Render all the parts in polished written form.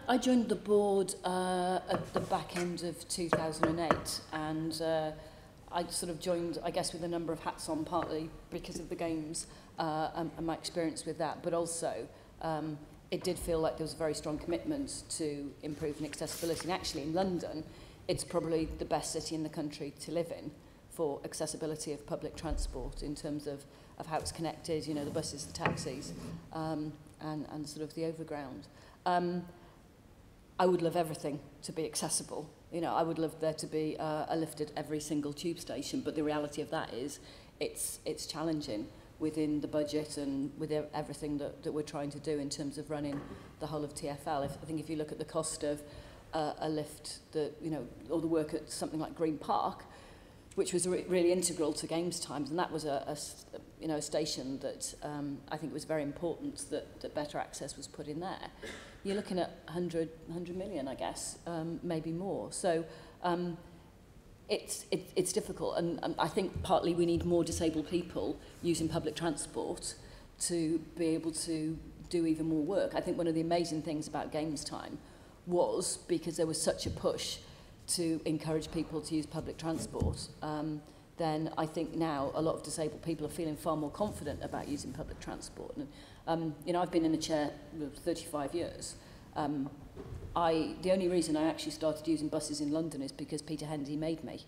I joined the board at the back end of 2008, and I sort of joined, I guess, with a number of hats on, partly because of the games and my experience with that, but also it did feel like there was a very strong commitment to improving accessibility. And actually in London, it's probably the best city in the country to live in for accessibility of public transport in terms of how it's connected, you know, the buses, the taxis, and sort of the overground. I would love everything to be accessible. You know, I would love there to be a lift at every single tube station, but the reality of that is it's challenging within the budget and with everything that we're trying to do in terms of running the whole of TfL. I think if you look at the cost of a lift, you know, or the work at something like Green Park, which was really integral to games times, and that was a station that I think was very important that better access was put in there. You're looking at 100 million, I guess, maybe more. So it's difficult, and I think partly we need more disabled people using public transport to be able to do even more work. I think one of the amazing things about Games Time was because there was such a push to encourage people to use public transport, then I think now a lot of disabled people are feeling far more confident about using public transport. And you know, I've been in a chair for 35 years. The only reason I actually started using buses in London is because Peter Hendy made me.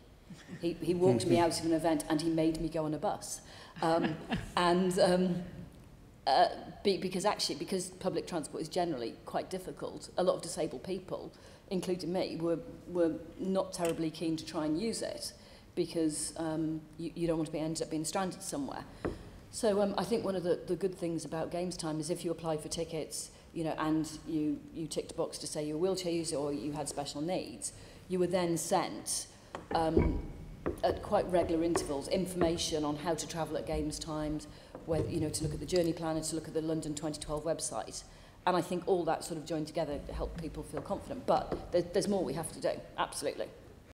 He walked me out of an event and he made me go on a bus. Because public transport is generally quite difficult, a lot of disabled people, including me, were not terribly keen to try and use it because you don't want to end up being stranded somewhere. So I think one of the good things about Games Time is if you apply for tickets, you know, and you ticked a box to say you're a wheelchair user or you had special needs, you were then sent at quite regular intervals information on how to travel at Games Times, whether, you know, to look at the journey planner, to look at the London 2012 website. And I think all that sort of joined together to help people feel confident. But there's more we have to do, absolutely.